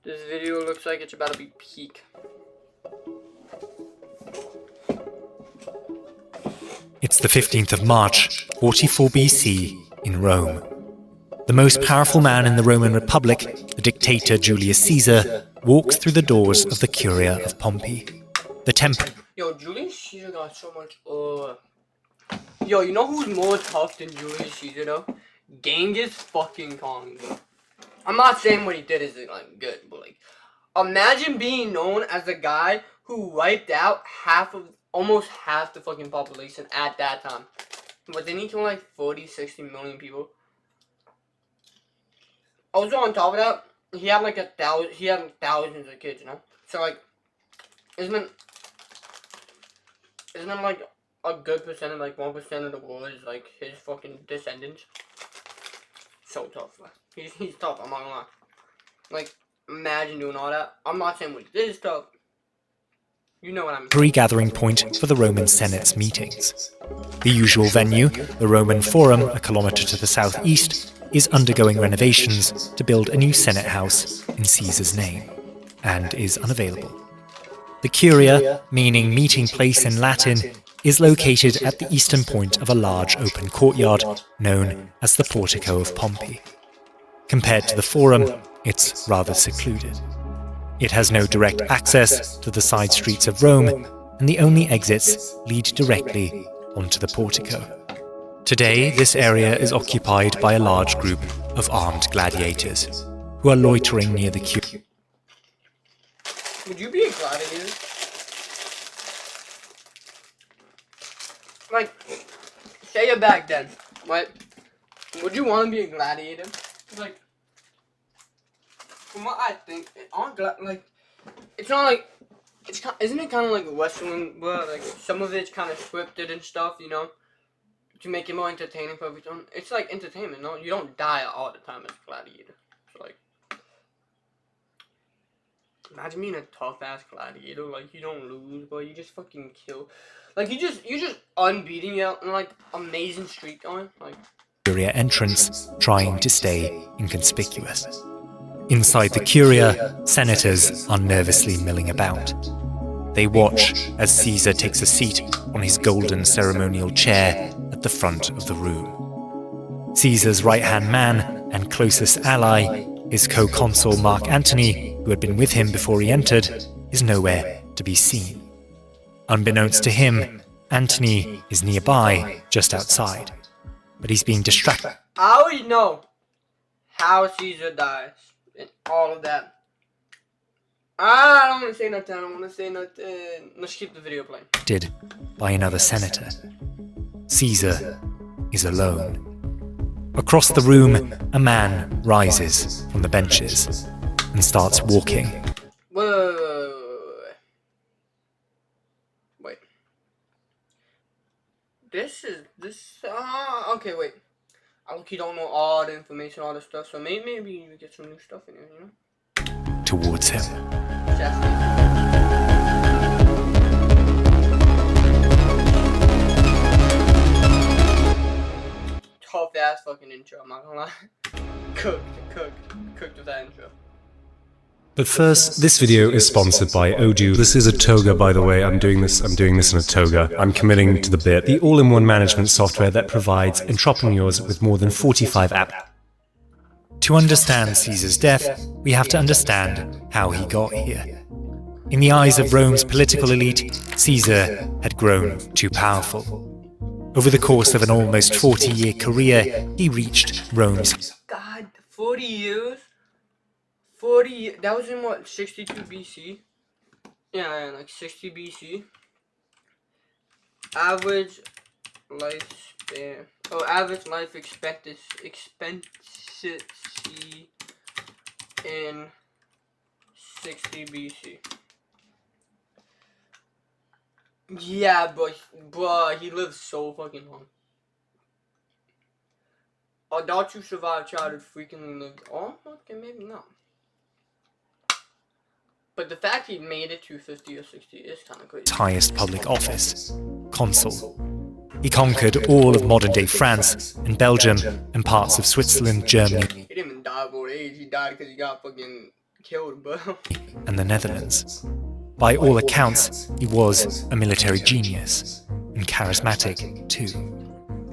This video looks like it's about to be peak. It's the 15th of March, 44 BC, in Rome. The most powerful man in the Roman Republic, the dictator Julius Caesar, walks through the doors of the Curia of Pompey. The temple. Yo, Julius Caesar got so much. Yo, you know who's more tough than Julius Caesar though? Genghis fucking Khan. I'm not saying what he did is like good, but like, imagine being known as the guy who wiped out almost half the fucking population at that time. But then he killed like 40-60 million people. Also on top of that, he had like thousands of kids, you know? So like, isn't it like a good percentage, like 1% of the world is like his fucking descendants? So tough, man. He's tough, I'm not gonna lie. Like, imagine doing all that. I'm not saying what he did is tough. You know what I mean. Gathering point for the Roman Senate's meetings. The usual venue, the Roman Forum, a kilometre to the southeast, is undergoing renovations to build a new Senate house in Caesar's name, and is unavailable. The Curia, meaning meeting place in Latin, is located at the eastern point of a large open courtyard known as the Portico of Pompey. Compared to the Forum, it's rather secluded. It has no direct access to the side streets of Rome, and the only exits lead directly onto the portico. Today, this area is occupied by a large group of armed gladiators, who are loitering near the Curia. Would you be a gladiator? Like, say it back then, right? Would you want to be a gladiator? Like, from what I think, it's not like, isn't it kind of like wrestling, where like some of it's kind of scripted and stuff, you know, to make it more entertaining for everyone. It's like entertainment, no? You don't die all the time as a gladiator. So like, imagine being a tough ass gladiator. Like, you don't lose, but you just fucking kill. Like, you just unbeaten, you know, and like amazing streak going. Like, Curia entrance, trying to stay inconspicuous. Inside the Curia, senators are nervously milling about. They watch as Caesar takes a seat on his golden ceremonial chair at the front of the room. Caesar's right-hand man and closest ally, his co-consul Mark Antony, who had been with him before he entered, is nowhere to be seen. Unbeknownst to him, Antony is nearby, just outside, but he's being distracted. I already know how Caesar dies and all of that. I don't want to say nothing. I don't want to say nothing. Let's keep the video playing. By another senator. Caesar is alone. Across the room, a man rises from the benches and starts walking. Wait. Okay, wait. I look, you don't know all the information, all the stuff, so maybe you get some new stuff in here, you know? Towards him. Tough ass fucking intro, I'm not gonna lie. Cooked with that intro. But first, this video is sponsored by Odoo. This is a toga, by the way. I'm doing this in a toga. I'm committing to the bit. The all-in-one management software that provides entrepreneurs with more than 45 apps. To understand Caesar's death, we have to understand how he got here. In the eyes of Rome's political elite, Caesar had grown too powerful. Over the course of an almost 40-year career, he reached Rome's... God, 40 years? 40, that was in what, 62 BC? Yeah, like 60 BC. Average lifespan. Oh, average life expectancy in 60 BC. Yeah, bruh, he lived so fucking long. Adults who survived childhood frequently lived. Oh, okay, maybe not. But the fact he made it to 50 or 60 is kind of crazy. Highest public office, consul. He conquered all of modern-day France and Belgium and parts of Switzerland, Germany. He didn't even die of old age. He died because he got fucking killed, bro. and the Netherlands. By all accounts, he was a military genius, and charismatic too.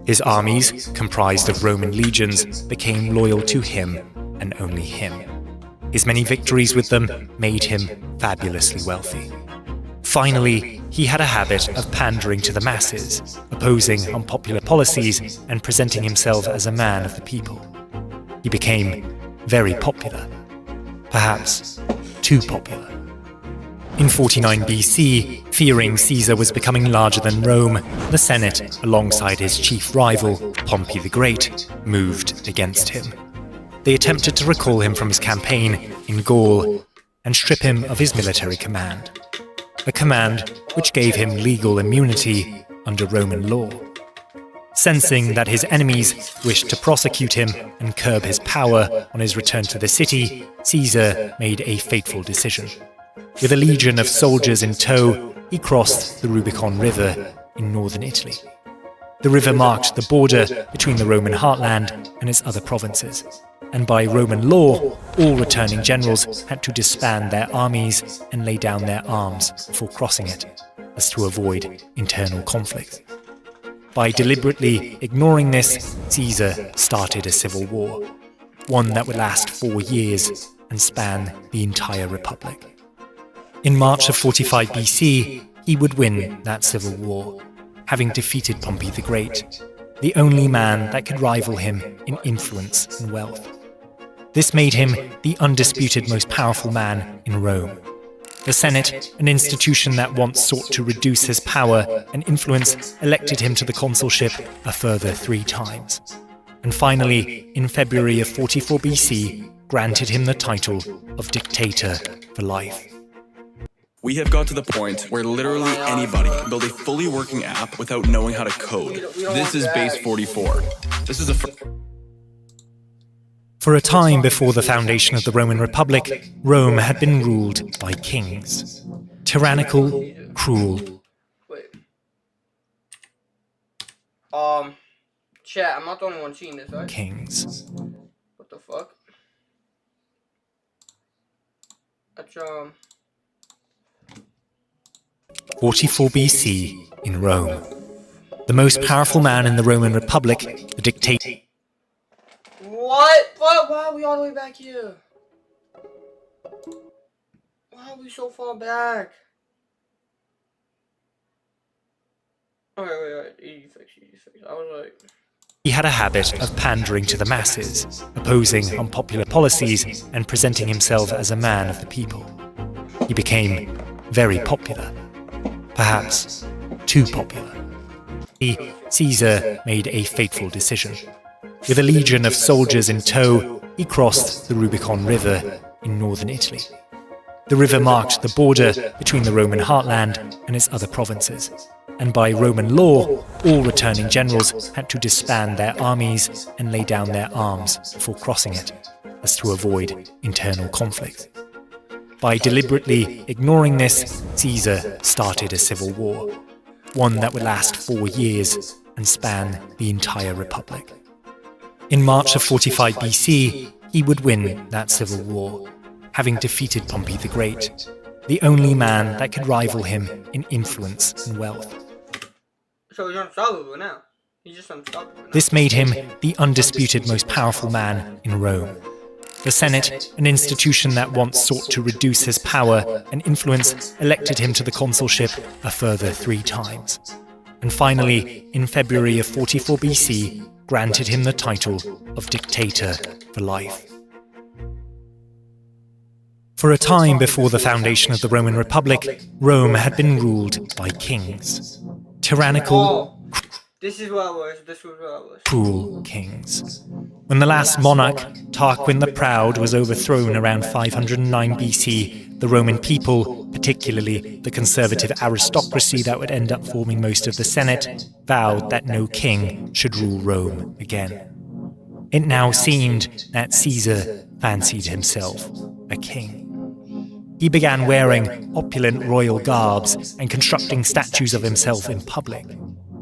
His armies, comprised of Roman legions, became loyal to him and only him. His many victories with them made him fabulously wealthy. Finally, he had a habit of pandering to the masses, opposing unpopular policies and presenting himself as a man of the people. He became very popular, perhaps too popular. In 49 BC, fearing Caesar was becoming larger than Rome, the Senate, alongside his chief rival, Pompey the Great, moved against him. They attempted to recall him from his campaign in Gaul and strip him of his military command, a command which gave him legal immunity under Roman law. Sensing that his enemies wished to prosecute him and curb his power on his return to the city, Caesar made a fateful decision. With a legion of soldiers in tow, he crossed the Rubicon River in northern Italy. The river marked the border between the Roman heartland and its other provinces, and by Roman law, all returning generals had to disband their armies and lay down their arms before crossing it, as to avoid internal conflict. By deliberately ignoring this, Caesar started a civil war, one that would last 4 years and span the entire republic. In March of 45 BC, he would win that civil war, having defeated Pompey the Great, the only man that could rival him in influence and wealth. This made him the undisputed most powerful man in Rome. The Senate, an institution that once sought to reduce his power and influence, elected him to the consulship a further 3 times. And finally, in February of 44 BC, granted him the title of dictator for life. We have got to the point where literally anybody can build a fully working app without knowing how to code. This is base 44. This is a... For a time before the foundation of the Roman Republic, Rome had been ruled by kings. Tyrannical, cruel. Wait. Chat, I'm not the only one seeing this, right? Kings. What the fuck? That's, 44 BC in Rome. The most powerful man in the Roman Republic, the dictator. What? Why are we all the way back here? Why are we so far back? Wait. Easy fix. I was like... He had a habit of pandering to the masses, opposing unpopular policies and presenting himself as a man of the people. He became very popular, perhaps too popular. Caesar made a fateful decision. With a legion of soldiers in tow, he crossed the Rubicon River in northern Italy. The river marked the border between the Roman heartland and its other provinces, and by Roman law, all returning generals had to disband their armies and lay down their arms before crossing it, as to avoid internal conflict. By deliberately ignoring this, Caesar started a civil war, one that would last 4 years and span the entire republic. In March of 45 BC, he would win that civil war, having defeated Pompey the Great, the only man that could rival him in influence and wealth. So he's unstoppable now. He's just unstoppable now. This made him the undisputed most powerful man in Rome. The Senate, an institution that once sought to reduce his power and influence, elected him to the consulship a further 3 times. And finally, in February of 44 BC, granted him the title of dictator for life. For a time before the foundation of the Roman Republic, Rome had been ruled by kings. Tyrannical, This was where I was. cruel kings. When the last monarch, Tarquin the Proud, was overthrown around 509 BC, the Roman people, particularly the conservative aristocracy that would end up forming most of the Senate, vowed that no king should rule Rome again. It now seemed that Caesar fancied himself a king. He began wearing opulent royal garbs and constructing statues of himself in public.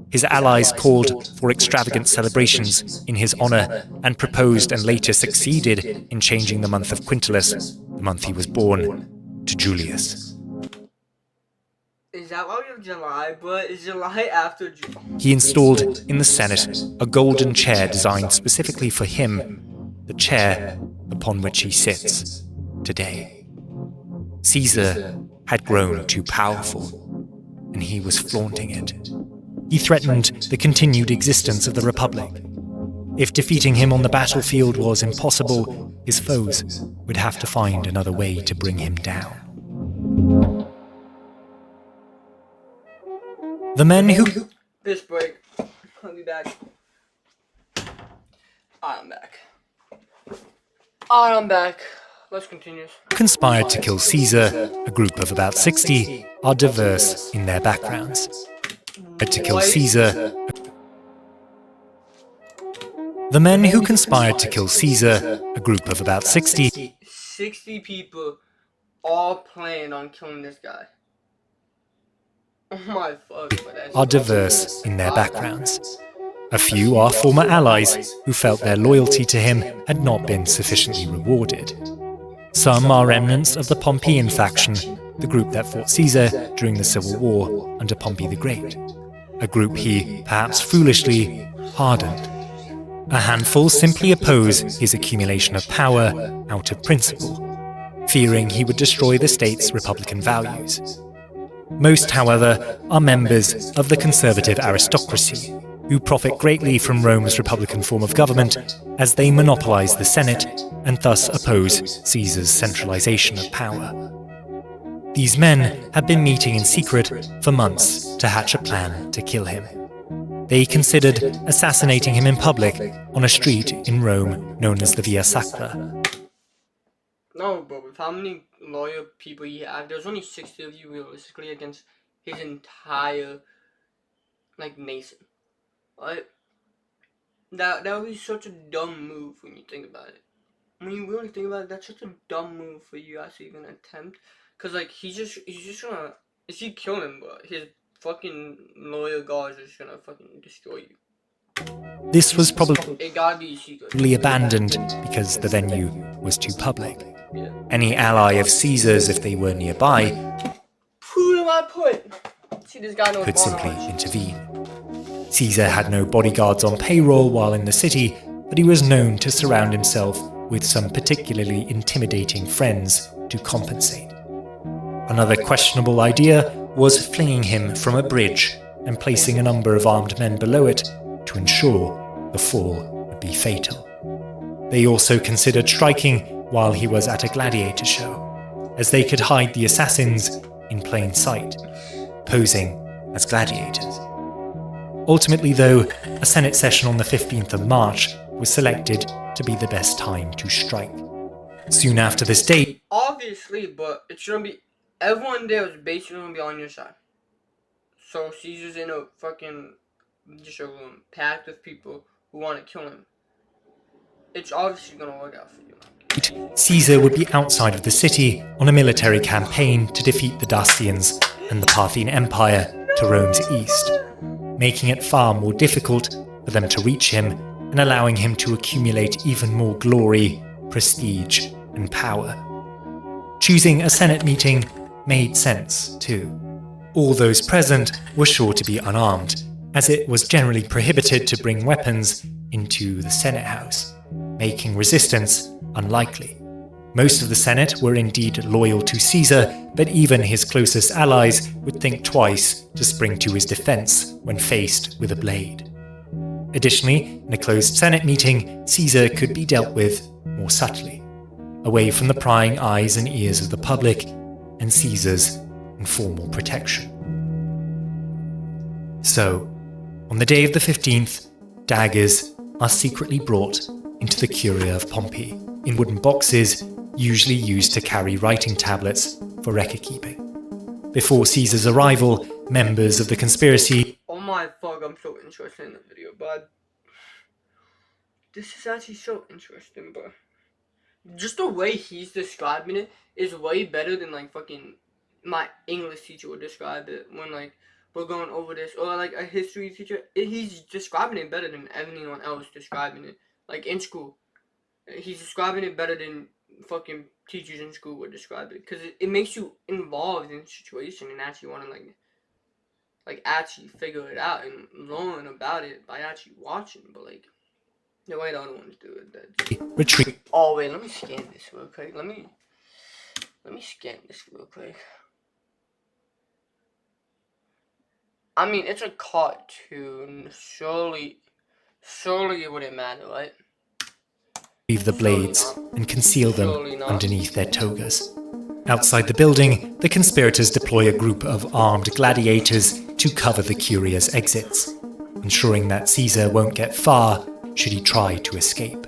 His allies called for extravagant celebrations in his honor and proposed and later succeeded in changing the month of Quintilis, the month he was born, to Julius. Is that why we have July, but is July after July? He installed in the Senate a golden chair designed specifically for him, the chair upon which he sits today. Caesar had grown too powerful, and he was flaunting it. He threatened the continued existence of the Republic. If defeating him on the battlefield was impossible, his foes would have to find another way to bring him down. The men who... Piss break. I'll be back. I'm back. I'm back. Let's continue. conspired to kill Caesar, a group of about 60, are diverse in their backgrounds. To kill Caesar... The men who conspired to kill Caesar, a group of about 60... 60 people all plan on killing this guy. Oh my fuck. are diverse in their backgrounds. A few are former allies who felt their loyalty to him had not been sufficiently rewarded. Some are remnants of the Pompeian faction, the group that fought Caesar during the Civil War under Pompey the Great, a group he, perhaps foolishly, pardoned. A handful simply oppose his accumulation of power out of principle, fearing he would destroy the state's republican values. Most, however, are members of the conservative aristocracy, who profit greatly from Rome's republican form of government as they monopolize the Senate and thus oppose Caesar's centralization of power. These men had been meeting in secret for months to hatch a plan to kill him. They considered assassinating him in public on a street in Rome known as the Via Sacra. No, but with how many loyal people you have, there's only 60 of you realistically against his entire, nation. Right? That would be such a dumb move when you think about it. When you really think about it, that's such a dumb move for you guys to even attempt. Cause he's just gonna, if you kill him, bro, his fucking loyal guards are just gonna fucking destroy you. This was probably It gotta be secret. abandoned because the venue was too public. Yeah. Any ally of Caesar's, if they were nearby, Who am I put? See, this guy knows could more simply knowledge. intervene. Caesar had no bodyguards on payroll while in the city, but he was known to surround himself with some particularly intimidating friends to compensate. Another questionable idea was flinging him from a bridge and placing a number of armed men below it to ensure the fall would be fatal. They also considered striking while he was at a gladiator show, as they could hide the assassins in plain sight, posing as gladiators. Ultimately, though, a Senate session on the 15th of March was selected to be the best time to strike. Soon after this date, Obviously, but it shouldn't be. Everyone there is basically gonna be on your side. So Caesar's in a fucking just a room packed with people who want to kill him. It's obviously gonna work out for you. Caesar would be outside of the city on a military campaign to defeat the Dacians and the Parthian Empire to Rome's east, making it far more difficult for them to reach him and allowing him to accumulate even more glory, prestige, and power. Choosing a Senate meeting made sense, too. All those present were sure to be unarmed, as it was generally prohibited to bring weapons into the Senate House, making resistance unlikely. Most of the Senate were indeed loyal to Caesar, but even his closest allies would think twice to spring to his defense when faced with a blade. Additionally, in a closed Senate meeting, Caesar could be dealt with more subtly, away from the prying eyes and ears of the public and Caesar's informal protection. So, on the day of the 15th, daggers are secretly brought into the Curia of Pompey in wooden boxes usually used to carry writing tablets for record-keeping. Before Caesar's arrival, members of the conspiracy... Oh my fuck, I'm so interested in the video, but this is actually so interesting, bro. Just the way he's describing it is way better than fucking my English teacher would describe it when we're going over this, or a history teacher. He's describing it better than anyone else describing it. In school, he's describing it better than fucking teachers in school would describe it, because it makes you involved in the situation and actually want to like actually figure it out and learn about it by actually watching. But like the way the other ones do it, retreat. oh wait, let me scan this real quick. Let me scan this real quick. I mean, it's a cartoon. Surely it wouldn't matter, right? Leave the blades and conceal them underneath their togas. Outside the building, the conspirators deploy a group of armed gladiators to cover the Curia's exits, ensuring that Caesar won't get far should he try to escape.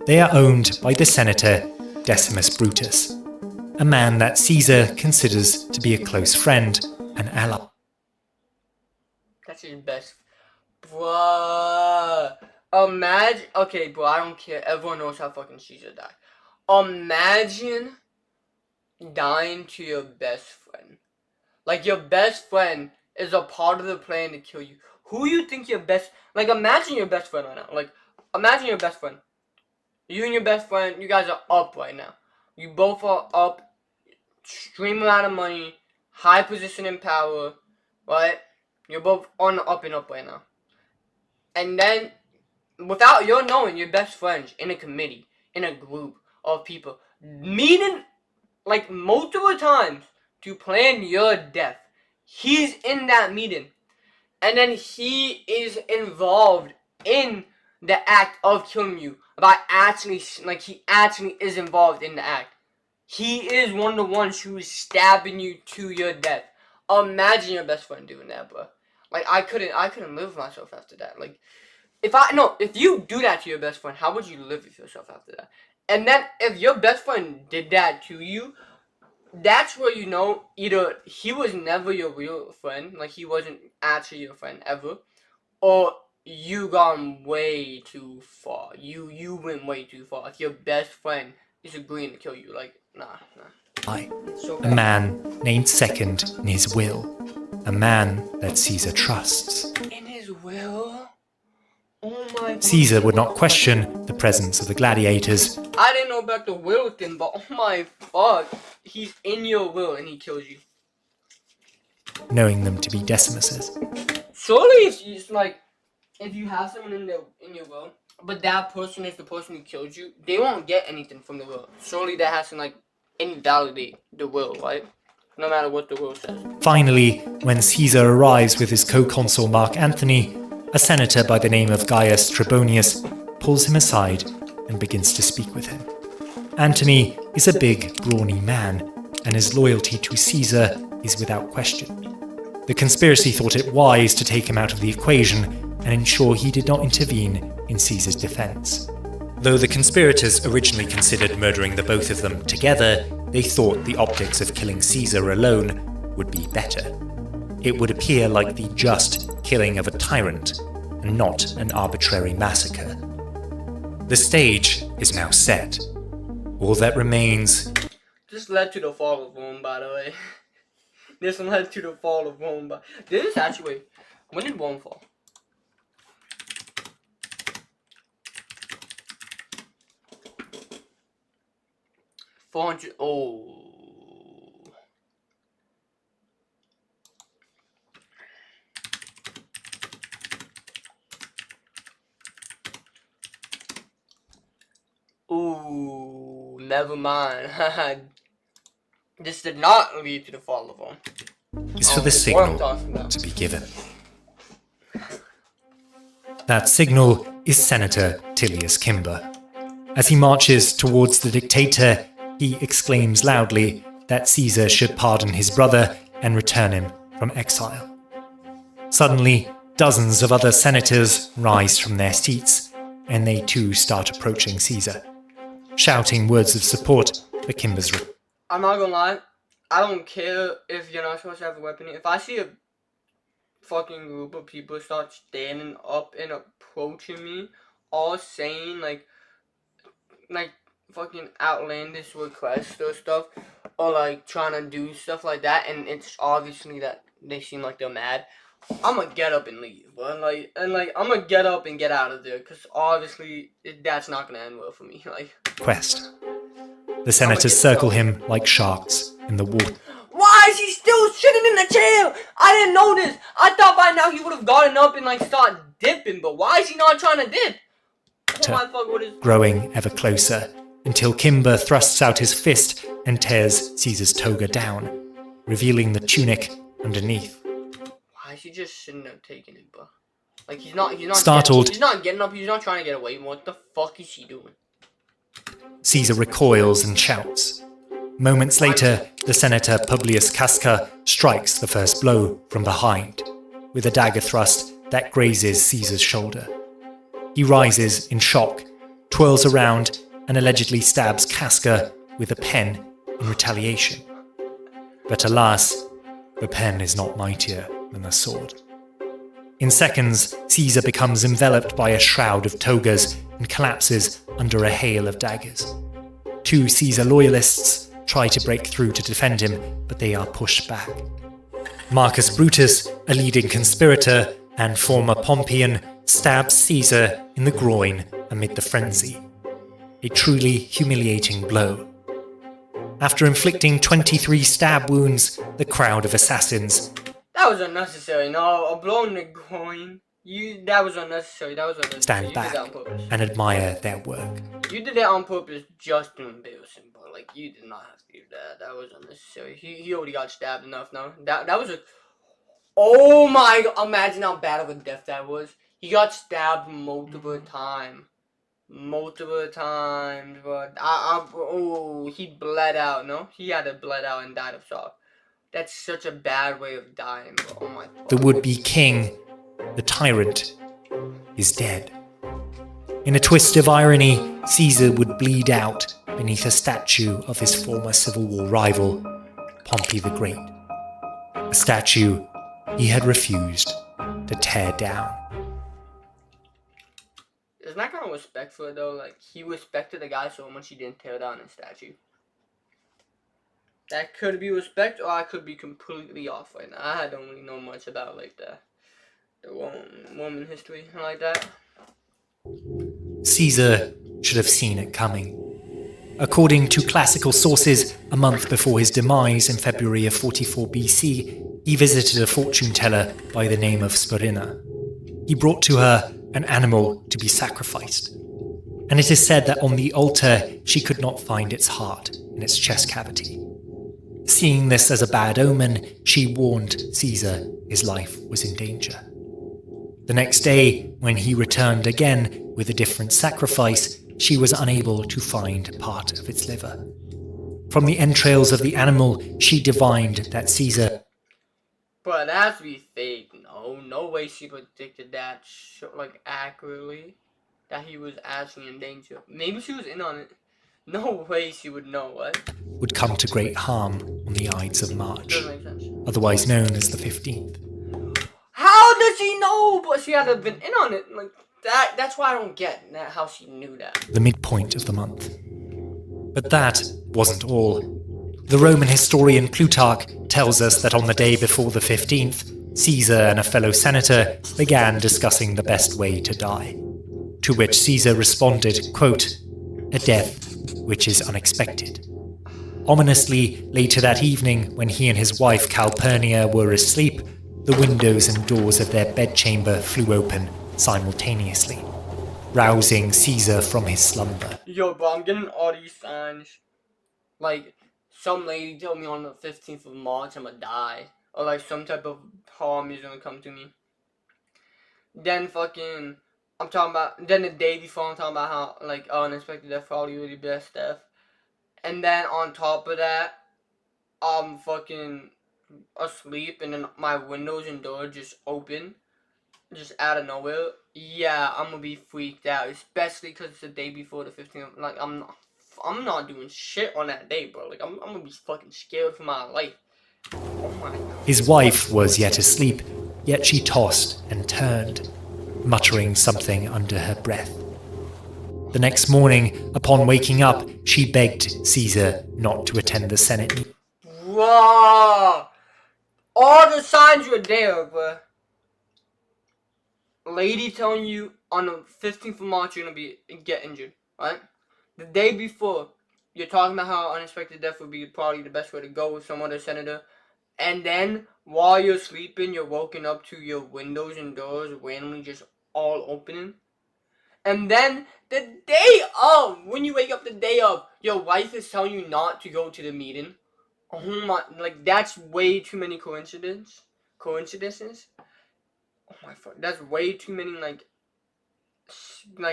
They are owned by the senator Decimus Brutus, a man that Caesar considers to be a close friend and ally. That's his best. Bruh. Imagine. Okay, bro, I don't care. Everyone knows how fucking Caesar died. Imagine dying to your best friend. Like, your best friend is a part of the plan to kill you. Who you think your best... Like, imagine your best friend right now. Like, imagine your best friend. You and your best friend, you guys are up right now. You both are up. Extreme amount of money. High position in power. Right? You're both on the up and up right now. And then, without your knowing, your best friends in a committee, in a group of people, meeting like multiple times to plan your death. He's in that meeting. And then he is involved in the act of killing you. By actually, like, he actually is involved in the act. He is one of the ones who is stabbing you to your death. Imagine your best friend doing that, bro. Like, I couldn't live with myself after that. Like, if you do that to your best friend, how would you live with yourself after that? And then, if your best friend did that to you, that's where you know either he was never your real friend, like he wasn't actually your friend ever, or you gone way too far. You went way too far. If your best friend is agreeing to kill you, like, nah. So A man named second in his will. A man that Caesar trusts. in his will? Oh my Caesar would not question the presence of the gladiators. I didn't know about the will thing, but oh my fuck. He's in your will and he kills you. Knowing them to be Decimuses. Surely it's like, if you have someone in your will, but that person is the person who killed you, they won't get anything from the will. Surely that has to like invalidate the will, right? No matter what the will says. Finally, when Caesar arrives with his co-consul Mark Antony, a senator by the name of Gaius Trebonius pulls him aside and begins to speak with him. Antony is a big, brawny man, and his loyalty to Caesar is without question. The conspiracy thought it wise to take him out of the equation and ensure he did not intervene in Caesar's defense. Though the conspirators originally considered murdering the both of them together, they thought the optics of killing Caesar alone would be better. It would appear like the just killing of a tyrant, and not an arbitrary massacre. The stage is now set. All that remains... This led to the fall of Rome, by the way. This led to the fall of Rome, but this actually, wait, when did Rome fall? Oh. Ooh, never mind. This did not lead to the fall of Rome. is for the signal to be given. That signal is Senator Tullius Cimber. As he marches towards the dictator, he exclaims loudly that Caesar should pardon his brother and return him from exile. Suddenly, dozens of other senators rise from their seats, and they too start approaching Caesar, shouting words of support for Cimber's return. I'm not gonna lie, I don't care if you're not supposed to have a weapon. If I see a fucking group of people start standing up and approaching me, all saying like fucking outlandish requests or stuff, or like trying to do stuff like that, and it's obviously that they seem like they're mad, I'm gonna get up and leave, bro. I'm gonna get up and get out of there, because obviously that's not gonna end well for me. Quest. The senators circle him like sharks in the water. Why is he still sitting in the chair? I didn't know this. I thought by now he would have gotten up and like started dipping, but why is he not trying to dip? Oh my fuck, what is... Growing ever closer, until Kimber thrusts out his fist and tears Caesar's toga down, revealing the tunic underneath. Why is he just sitting there taking it, bro? Like he's not Startled, he's not getting up, he's not trying to get away. What the fuck is he doing? Caesar recoils and shouts. Moments later, the senator Publius Casca strikes the first blow from behind, with a dagger thrust that grazes Caesar's shoulder. He rises in shock, twirls around, and allegedly stabs Casca with a pen in retaliation. But alas, the pen is not mightier than the sword. In seconds, Caesar becomes enveloped by a shroud of togas and collapses under a hail of daggers. 2 Caesar loyalists try to break through to defend him, but they are pushed back. Marcus Brutus, a leading conspirator and former Pompeian, stabs Caesar in the groin amid the frenzy. A truly humiliating blow. After inflicting 23 stab wounds, the crowd of assassins... That was unnecessary. No, a blow in the groin. That was unnecessary. Stand back and admire their work. You did that on purpose just to embarrass him, but like you did not have to do that. That was unnecessary. He already got stabbed enough now. That was a... Oh my god, imagine how bad of a death that was. He got stabbed multiple times. Multiple times, but oh, he bled out, no? He had to bled out and died of shock. That's such a bad way of dying, bro. Oh my god. The would-be king, the tyrant, is dead. In a twist of irony, Caesar would bleed out beneath a statue of his former Civil War rival, Pompey the Great. A statue he had refused to tear down. Isn't that kind of respectful though? Like, he respected the guy so much he didn't tear down his statue. That could be respect, or I could be completely off right now. I don't really know much about like the Roman history like that. Caesar should have seen it coming. According to classical sources, a month before his demise in February of 44 BC, he visited a fortune teller by the name of Spurina. He brought to her an animal to be sacrificed, and it is said that on the altar she could not find its heart in its chest cavity. Seeing this as a bad omen, she warned Caesar his life was in danger. The next day, when he returned again with a different sacrifice, she was unable to find part of its liver. From the entrails of the animal, she divined that Caesar... But that has to be fake. No way she predicted that like accurately, that he was actually in danger. Maybe she was in on it. No way she would know, what? Would come to great harm on the Ides of March, Doesn't make sense. otherwise known as the 15th. How does she know? But she had to have been in on it. Like that's why I don't get how she knew that. The midpoint of the month. But that wasn't all. The Roman historian Plutarch tells us that on the day before the 15th, Caesar and a fellow senator began discussing the best way to die. To which Caesar responded, quote, "A death which is unexpected." Ominously, later that evening, when he and his wife Calpurnia were asleep, the windows and doors of their bedchamber flew open simultaneously, rousing Caesar from his slumber. Yo, bro, I'm getting all these signs. Like, some lady told me on the 15th of March I'm gonna die. Or like some type of harm is gonna come to me. Then fucking, I'm talking about, then the day before I'm talking about how, like, unexpected death, probably really best death. And then on top of that, I'm fucking asleep and then my windows and doors just open. Just out of nowhere. Yeah, I'm gonna be freaked out. Especially because it's the day before the 15th. Like, I'm not doing shit on that day, bro. Like, I'm gonna be fucking scared for my life. Oh my god. His wife was yet asleep, yet she tossed and turned, muttering something under her breath. The next morning, upon waking up, she begged Caesar not to attend the Senate meeting. Bro! All the signs were there, bro. Lady telling you on the 15th of March you're gonna get injured, right? The day before, you're talking about how unexpected death would be probably the best way to go with some other senator. And then, while you're sleeping, you're woken up to your windows and doors randomly just all opening. And then, the day of, when you wake up the day of, your wife is telling you not to go to the meeting. Oh my, like, that's way too many coincidences. Oh my fuck, that's way too many, like,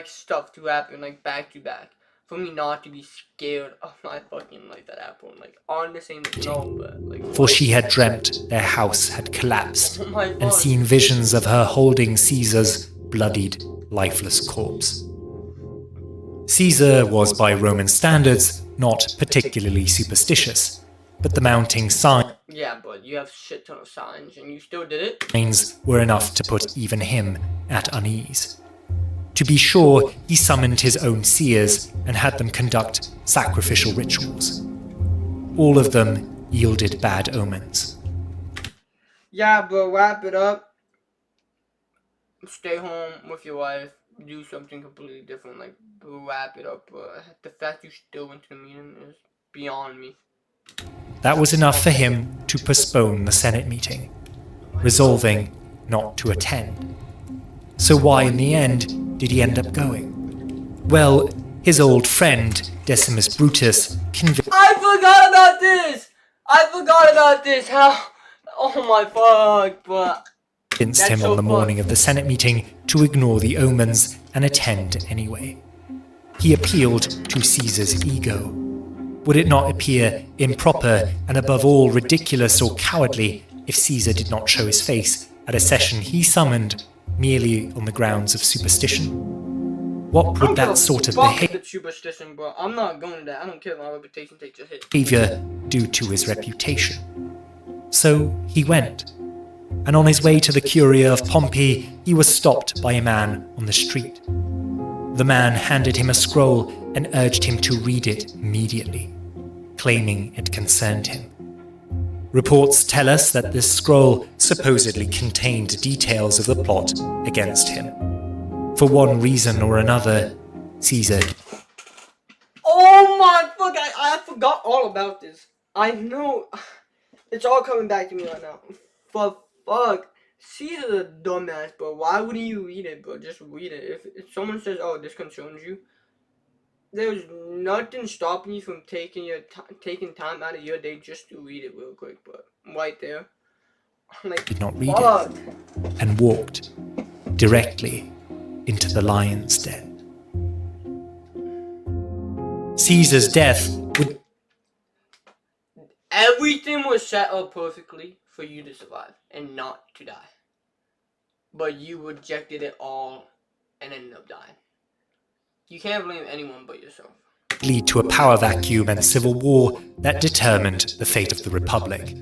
stuff to happen, like, back to back. For me not to be scared of my fucking life that happened, like, on the same no, but, like... For she had dreamt their house had collapsed, Oh my and seen visions of her holding Caesar's bloodied, lifeless corpse. Caesar was, by Roman standards, not particularly superstitious, but the mounting signs Yeah, but you have shit ton of signs, and you still did it? were enough to put even him at unease. To be sure, he summoned his own seers and had them conduct sacrificial rituals. All of them yielded bad omens. Yeah, but wrap it up. Stay home with your wife. Do something completely different. Like, wrap it up. The fact you still went to the meeting is beyond me. That was enough for him to postpone the Senate meeting, resolving not to attend. So why, in the end, did he end up going? Well, his old friend, Decimus Brutus, I forgot about this! How? Oh my fuck, but... convinced him on the morning of the Senate meeting to ignore the omens and attend anyway. He appealed to Caesar's ego. Would it not appear improper and above all ridiculous or cowardly if Caesar did not show his face at a session he summoned merely on the grounds of superstition? What would that sort of superstition, bro. I'm not going to that. I don't care if my reputation takes a hit. behavior do to his reputation? So he went, and on his way to the Curia of Pompey, he was stopped by a man on the street. The man handed him a scroll and urged him to read it immediately, claiming it concerned him. Reports tell us that this scroll supposedly contained details of the plot against him. For one reason or another, Caesar... Oh my fuck, I forgot all about this. I know. It's all coming back to me right now. But fuck. Caesar's a dumbass, bro. Why wouldn't you read it, bro? Just read it. If someone says, oh, this concerns you, there's nothing stopping you from taking time out of your day just to read it real quick, but right there. Like, did not read it and walked directly into the lion's den. Caesar's death would... Everything was set up perfectly for you to survive and not to die. But you rejected it all and ended up dying. You can't blame anyone but yourself. Lead to a power vacuum and civil war that determined the fate of the Republic.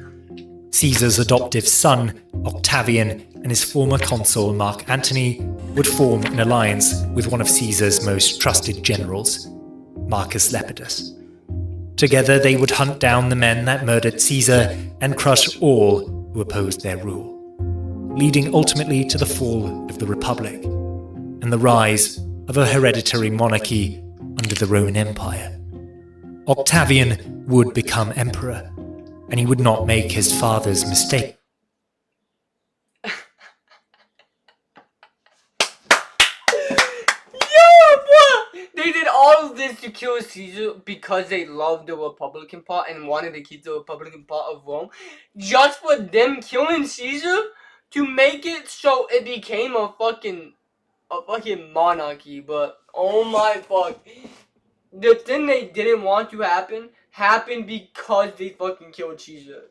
Caesar's adoptive son, Octavian, and his former consul, Mark Antony, would form an alliance with one of Caesar's most trusted generals, Marcus Lepidus. Together they would hunt down the men that murdered Caesar and crush all who opposed their rule, leading ultimately to the fall of the Republic and the rise of a hereditary monarchy under the Roman Empire. Octavian would become emperor, and he would not make his father's mistake. They did all of this to kill Caesar because they loved the Republican part and wanted to keep the Republican part of Rome. Just for them killing Caesar to make it so it became a fucking monarchy. But oh my fuck, the thing they didn't want to happen happened because they fucking killed Caesar.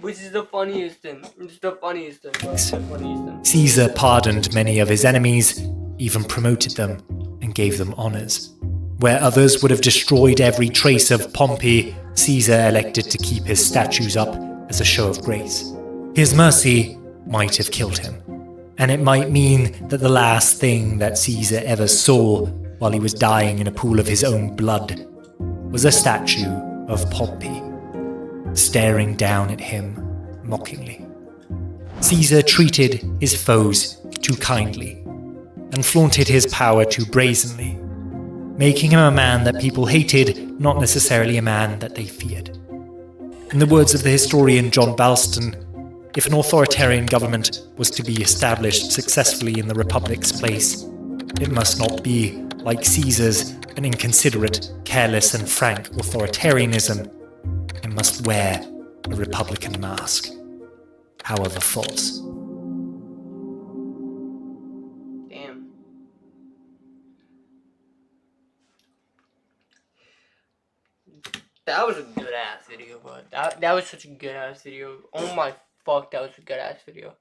Which is the funniest thing. It's the funniest thing. It's the funniest thing. Caesar pardoned many of his enemies, even promoted them, and gave them honors. Where others would have destroyed every trace of Pompey, Caesar elected to keep his statues up as a show of grace. His mercy might have killed him, and it might mean that the last thing that Caesar ever saw while he was dying in a pool of his own blood was a statue of Pompey, staring down at him mockingly. Caesar treated his foes too kindly, and flaunted his power too brazenly. making him a man that people hated, not necessarily a man that they feared. In the words of the historian John Balston, if an authoritarian government was to be established successfully in the Republic's place, it must not be, like Caesar's, an inconsiderate, careless and frank authoritarianism. It must wear a Republican mask, however false. Damn. That was a good ass video, bud. That was such a good ass video. Oh my fuck, that was a good ass video.